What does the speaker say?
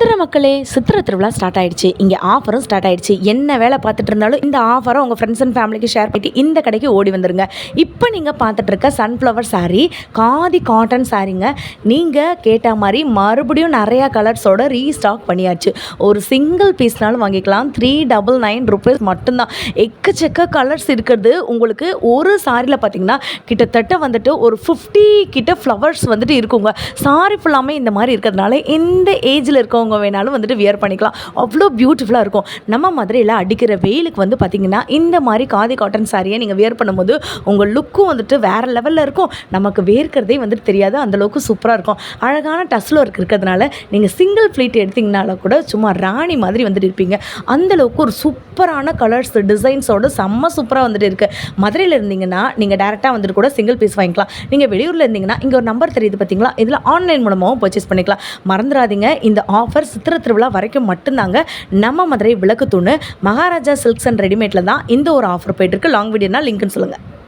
சித்திரை மக்களே, சித்திரை திருவிழா ஸ்டார்ட் ஆயிடுச்சு. இங்கே ஆஃபரும் ஸ்டார்ட் ஆயிடுச்சு. என்ன வேலை பார்த்துட்டு இருந்தாலும் இந்த ஆஃபரை உங்கள் ஃப்ரெண்ட்ஸ் அண்ட் ஃபேமிலிக்கு ஷேர் பண்ணிட்டு இந்த கடைக்கு ஓடி வந்துருங்க. இப்போ நீங்கள் பார்த்துட்டு இருக்க சன்ஃப்ளவர் சாரீ காதி காட்டன் சாரீங்க. நீங்கள் கேட்ட மாதிரி மறுபடியும் நிறையா கலர்ஸோட ரீஸ்டாக் பண்ணியாச்சு. ஒரு சிங்கிள் பீஸ்னாலும் வாங்கிக்கலாம். 399 rupees மட்டும்தான். எக்கச்சக்க கலர்ஸ் இருக்கிறது. உங்களுக்கு ஒரு சாரியில் பார்த்தீங்கன்னா கிட்டத்தட்ட வந்துட்டு ஒரு 50 கிட்ட ஃப்ளவர்ஸ் வந்துட்டு இருக்குங்க. சாரி ஃபுல்லாமே இந்த மாதிரி இருக்கிறதுனால இந்த ஏஜில் இருக்கவங்க வேணாலும் வந்துட்டு வியர் பண்ணிக்கலாம். அவ்வளோ பியூட்டிஃபுல்லாக இருக்கும். நம்ம மதுரையில் அடிக்கிற வெயிலுக்கு வந்து பார்த்திங்கன்னா இந்த மாதிரி காதி காட்டன் சாரியை நீங்கள் வியர் பண்ணும்போது உங்கள் லுக்கும் வந்துட்டு வேறு லெவலில் இருக்கும். நமக்கு வேர்க்கிறதே வந்துட்டு தெரியாது. அந்தளவுக்கு சூப்பராக இருக்கும். அழகான டஸ்ல ஒர்க் இருக்கிறதுனால நீங்கள் சிங்கிள் ஃப்ளீட் எடுத்திங்கனாலும் கூட சும்மா ராணி மாதிரி வந்துட்டு இருப்பீங்க. அந்தளவுக்கு ஒரு சூப்பரான கலர்ஸ் டிசைன்ஸோடு செம்ம சூப்பராக வந்துட்டு இருக்குது. மதுரையில் இருந்தீங்கன்னா நீங்கள் டேரெக்டாக வந்துட்டு கூட சிங்கிள் பீஸ் வாங்கிக்கலாம். நீங்கள் வெளியூரில் இருந்தீங்கன்னா இங்கே ஒரு நம்பர் தெரியுது பார்த்தீங்களா, இதில் ஆன்லைன் மூலமாகவும் பர்ச்சேஸ் பண்ணிக்கலாம். மறந்துடாதீங்க, இந்த ஆஃபர் சித்திரை திருவிழா வரைக்கும் மட்டும்தாங்க. நம்ம மதுரை விளக்கு தூணு மகாராஜா சில்க்ஸ் அண்ட் ரெடிமேட்ல தான் இந்த ஒரு ஆஃபர் போயிட்டு இருக்கு. லாங் வீடியோனா லிங்க்னு சொல்லுங்கள்.